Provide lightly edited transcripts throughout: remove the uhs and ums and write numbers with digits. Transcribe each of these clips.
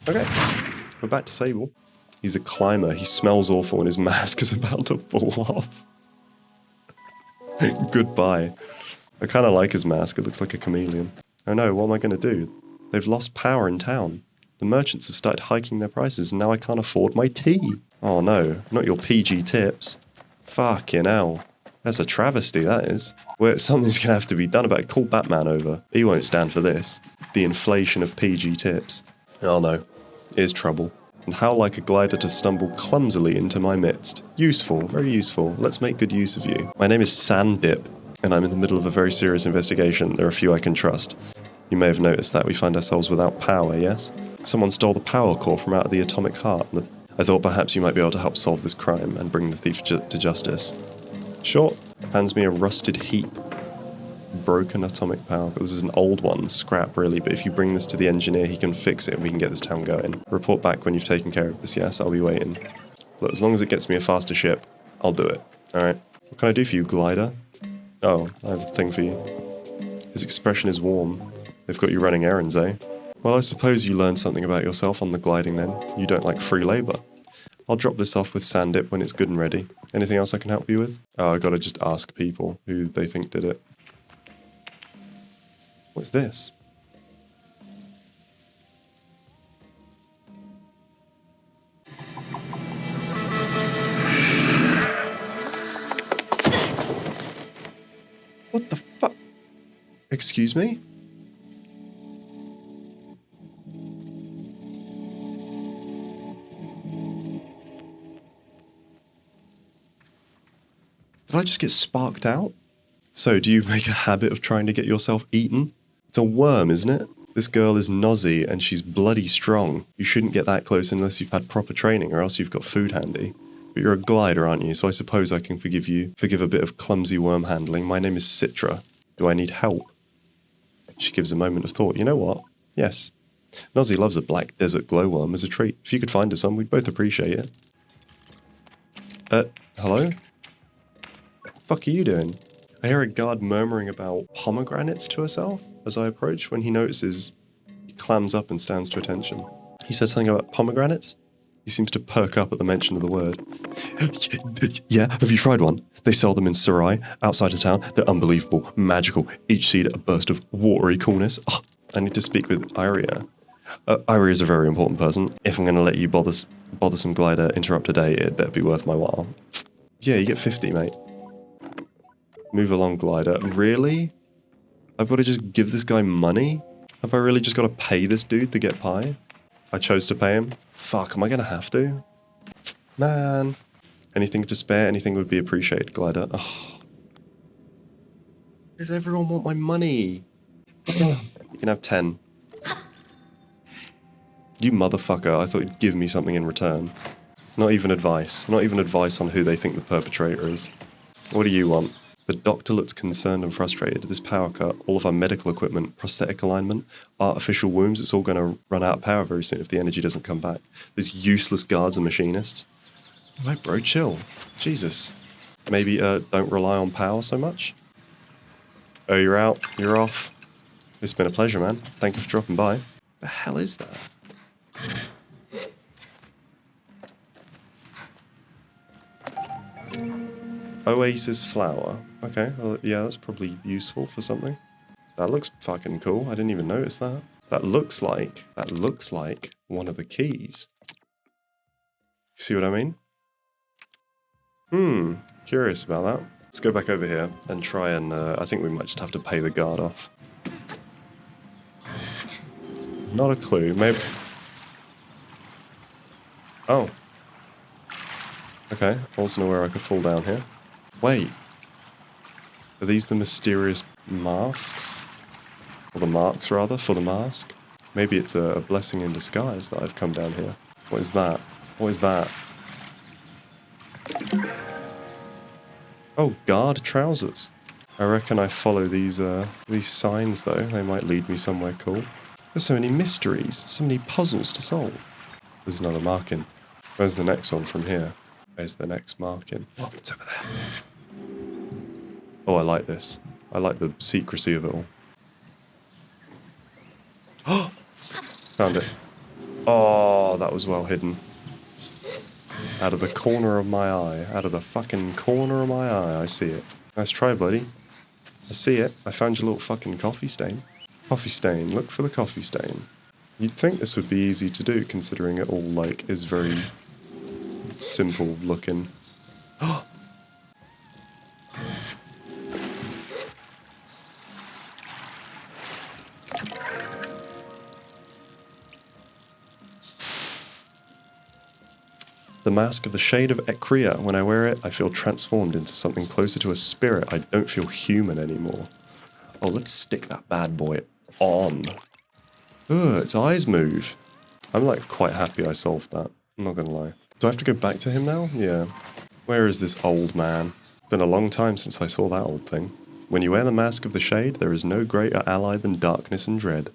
Okay, we're back to Sable. He's a climber. He smells awful and his mask is about to fall off. Goodbye. I kind of like his mask. It looks like a chameleon. Oh no, what am I going to do? They've lost power in town. The merchants have started hiking their prices and now I can't afford my tea. Oh no, not your PG tips. Fucking hell. That's a travesty, that is. Well, something's going to have to be done about it. Call Batman over. He won't stand for this. The inflation of PG tips. Oh no. Here's trouble. And how like a glider to stumble clumsily into my midst. Useful, very useful. Let's make good use of you. My name is Sandip, and I'm in the middle of a very serious investigation. There are few I can trust. You may have noticed that we find ourselves without power, yes? Someone stole the power core from out of the atomic heart. I thought perhaps you might be able to help solve this crime and bring the thief to justice. Sure, hands me a rusted heap. Broken atomic power. This is an old one, scrap really, but if you bring this to the engineer, he can fix it and we can get this town going. Report back when you've taken care of this, yes? I'll be waiting. Look, as long as it gets me a faster ship, I'll do it. Alright. What can I do for you, glider? Oh, I have a thing for you. His expression is warm. They've got you running errands, eh? Well, I suppose you learned something about yourself on the gliding then. You don't like free labour. I'll drop this off with Sandip when it's good and ready. Anything else I can help you with? Oh, I gotta just ask people who they think did it. What's this? What the fuck? Excuse me? Did I just get sparked out? So, do you make a habit of trying to get yourself eaten? It's a worm, isn't it? This girl is nosy and she's bloody strong. You shouldn't get that close unless you've had proper training or else you've got food handy. But you're a glider, aren't you? So I suppose I can forgive a bit of clumsy worm handling. My name is Citra. Do I need help? She gives a moment of thought. You know what? Yes. Nosy loves a black desert glowworm as a treat. If you could find her some, we'd both appreciate it. Hello? Fuck are you doing? I hear a guard murmuring about pomegranates to herself as I approach. When he notices, he clams up and stands to attention. He says something about pomegranates? He seems to perk up at the mention of the word. Yeah, have you tried one? They sell them in Sarai, outside of town. They're unbelievable, magical, each seed a burst of watery coolness. Oh, I need to speak with Iria. Iria is a very important person. If I'm going to let you bothersome glider interrupt a day, it better be worth my while. Yeah, you get 50, mate. Move along, glider. Really? I've got to just give this guy money? Have I really just got to pay this dude to get pie? I chose to pay him. Fuck, am I going to have to? Man. Anything to spare, anything would be appreciated, glider. Oh. Does everyone want my money? You can have 10. You motherfucker, I thought you'd give me something in return. Not even advice. Not even advice on who they think the perpetrator is. What do you want? The doctor looks concerned and frustrated. This power cut, all of our medical equipment, prosthetic alignment, artificial wombs, it's all going to run out of power very soon if the energy doesn't come back. These useless guards and machinists. Right, bro, chill. Jesus. Maybe don't rely on power so much? Oh, you're out. You're off. It's been a pleasure, man. Thank you for dropping by. The hell is that? Oasis flower. Okay, well, yeah, that's probably useful for something. That looks fucking cool. I didn't even notice that. That looks like one of the keys. See what I mean? Curious about that. Let's go back over here and try and, I think we might just have to pay the guard off. Not a clue, maybe... Oh. Okay, I also know where I could fall down here. Wait. Are these the mysterious masks? Or the marks, rather, for the mask? Maybe it's a blessing in disguise that I've come down here. What is that? What is that? Oh, guard trousers. I reckon I follow these signs, though. They might lead me somewhere cool. There's so many mysteries, so many puzzles to solve. There's another marking. Where's the next one from here? Where's the next marking? Oh, it's over there. Oh, I like this. I like the secrecy of it all. Oh! Found it. Oh, that was well hidden. Out of the corner of my eye. Out of the fucking corner of my eye, I see it. Nice try, buddy. I see it. I found your little fucking coffee stain. Coffee stain. Look for the coffee stain. You'd think this would be easy to do, considering it all, like, is very simple looking. The mask of the shade of Ekria. When I wear it, I feel transformed into something closer to a spirit. I don't feel human anymore. Oh, let's stick that bad boy on. Ugh, its eyes move. I'm like quite happy I solved that. I'm not gonna lie. Do I have to go back to him now? Yeah. Where is this old man? Been a long time since I saw that old thing. When you wear the mask of the shade, there is no greater ally than darkness and dread.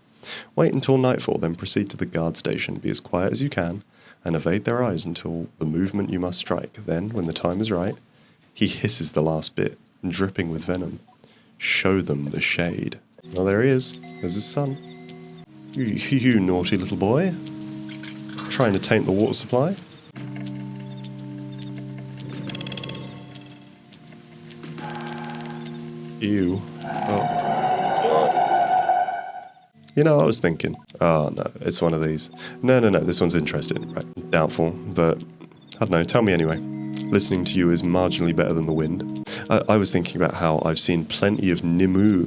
Wait until nightfall, then proceed to the guard station. Be as quiet as you can, and evade their eyes until the movement you must strike. Then, when the time is right, he hisses the last bit, dripping with venom. Show them the shade. Well, there he is. There's his son. You naughty little boy. Trying to taint the water supply. Ew. Oh. You know, I was thinking, oh no, it's one of these. No, this one's interesting. Right, doubtful, but I don't know, tell me anyway. Listening to you is marginally better than the wind. I was thinking about how I've seen plenty of Nimor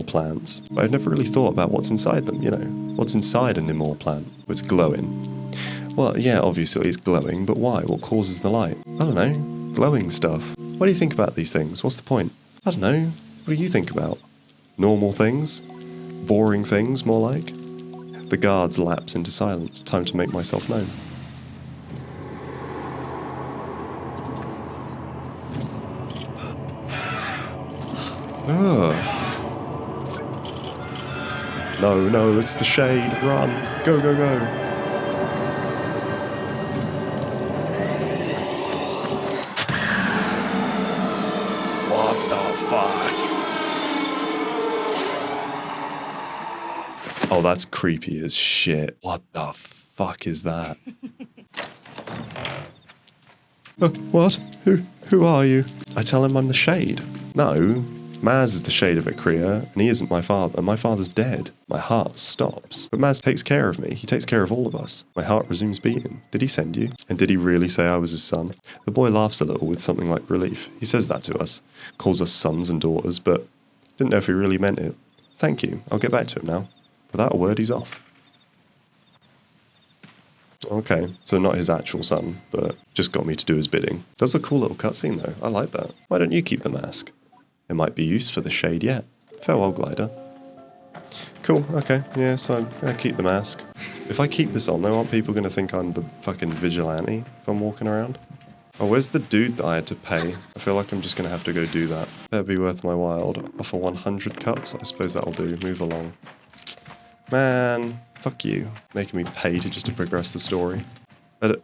plants, but I've never really thought about what's inside them, you know. What's inside a Nimor plant? It's glowing. Well, yeah, obviously it's glowing, but why? What causes the light? I don't know. Glowing stuff. What do you think about these things? What's the point? I don't know. What do you think about? Normal things? Boring things, more like? The guards lapse into silence. Time to make myself known. No, it's the shade. Run. Go. What the fuck? Oh, that's creepy as shit. What the fuck is that? What? Who are you? I tell him I'm the shade. No. Maz is the shade of Ekria, and he isn't my father. My father's dead. My heart stops. But Maz takes care of me. He takes care of all of us. My heart resumes beating. Did he send you? And did he really say I was his son? The boy laughs a little with something like relief. He says that to us. Calls us sons and daughters, but didn't know if he really meant it. Thank you. I'll get back to him now. Without a word, he's off. Okay, so not his actual son, but just got me to do his bidding. That's a cool little cutscene though. I like that. Why don't you keep the mask? It might be used for the shade yet. Farewell, glider. Cool, okay, yeah, so I'm gonna keep the mask. If I keep this on though, aren't people gonna think I'm the fucking vigilante if I'm walking around? Oh, where's the dude that I had to pay? I feel like I'm just gonna have to go do that. Better be worth my while. Offer 100 cuts? I suppose that'll do. Move along. Man, fuck you. Making me pay to progress the story. But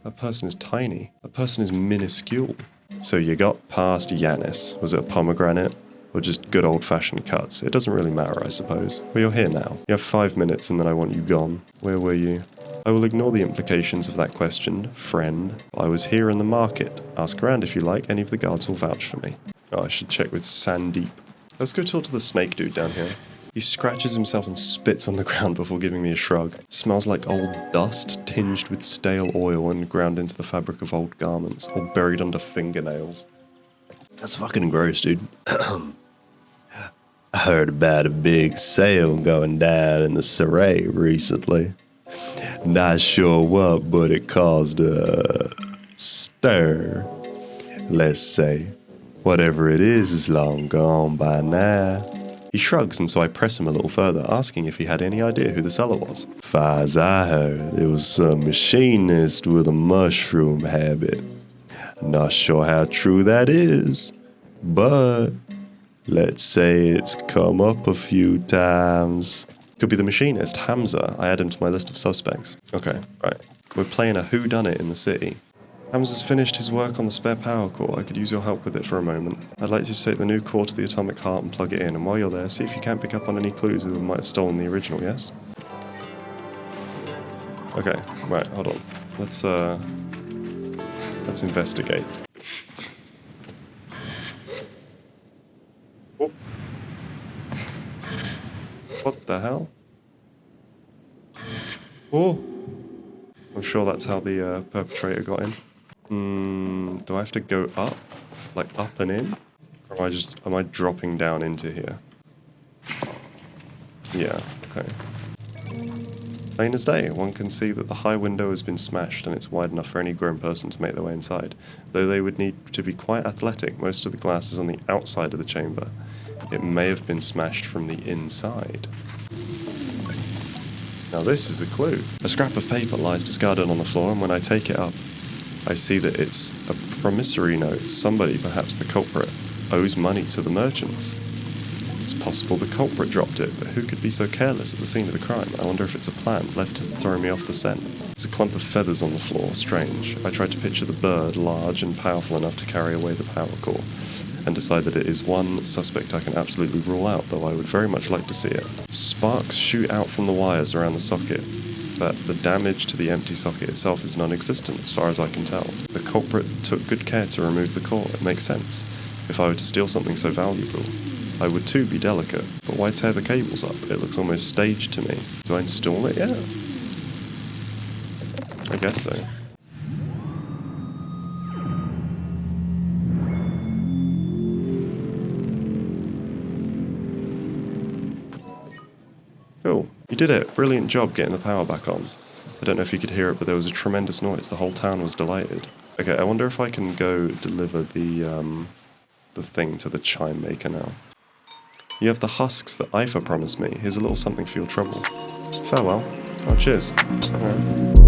that person is tiny. That person is minuscule. So you got past Yanis. Was it a pomegranate? Or just good old-fashioned cuts? It doesn't really matter, I suppose. Well, you're here now. You have 5 minutes and then I want you gone. Where were you? I will ignore the implications of that question, friend. I was here in the market. Ask around if you like. Any of the guards will vouch for me. Oh, I should check with Sandeep. Let's go talk to the snake dude down here. He scratches himself and spits on the ground before giving me a shrug. Smells like old dust, tinged with stale oil and ground into the fabric of old garments, or buried under fingernails. That's fucking gross, dude. I heard about a big sale going down in the Saray recently. Not sure what, but it caused a stir, let's say. Whatever it is long gone by now. He shrugs, and so I press him a little further, asking if he had any idea who the seller was. Far as I heard, it was some machinist with a mushroom habit. Not sure how true that is, but let's say it's come up a few times. Could be the machinist, Hamza. I add him to my list of suspects. Okay, right. We're playing a whodunit in the city. Hamza's finished his work on the spare power core. I could use your help with it for a moment. I'd like you to take the new core to the atomic heart and plug it in, and while you're there, see if you can't pick up on any clues who might have stolen the original, yes? Okay, right, hold on. Let's investigate. Oh. What the hell? Oh! I'm sure that's how the perpetrator got in. Do I have to go up? Like up and in? Or am I dropping down into here? Yeah, okay. Plain as day, one can see that the high window has been smashed and it's wide enough for any grown person to make their way inside. Though they would need to be quite athletic, most of the glass is on the outside of the chamber. It may have been smashed from the inside. Now this is a clue. A scrap of paper lies discarded on the floor, and when I take it up, I see that it's a promissory note. Somebody, perhaps the culprit, owes money to the merchants. It's possible the culprit dropped it, but who could be so careless at the scene of the crime? I wonder if it's a plant left to throw me off the scent. There's a clump of feathers on the floor, strange. I tried to picture the bird, large and powerful enough to carry away the power core, and decide that it is one suspect I can absolutely rule out, though I would very much like to see it. Sparks shoot out from the wires around the socket, but the damage to the empty socket itself is non-existent as far as I can tell. The culprit took good care to remove the core. It makes sense. If I were to steal something so valuable, I would too be delicate, but why tear the cables up? It looks almost staged to me. Do I install it yet? I guess so. Cool. You did it. Brilliant job getting the power back on. I don't know if you could hear it, but there was a tremendous noise. The whole town was delighted. Okay, I wonder if I can go deliver the thing to the chime maker now. You have the husks that Ifa promised me. Here's a little something for your trouble. Farewell. Oh, cheers. Alright.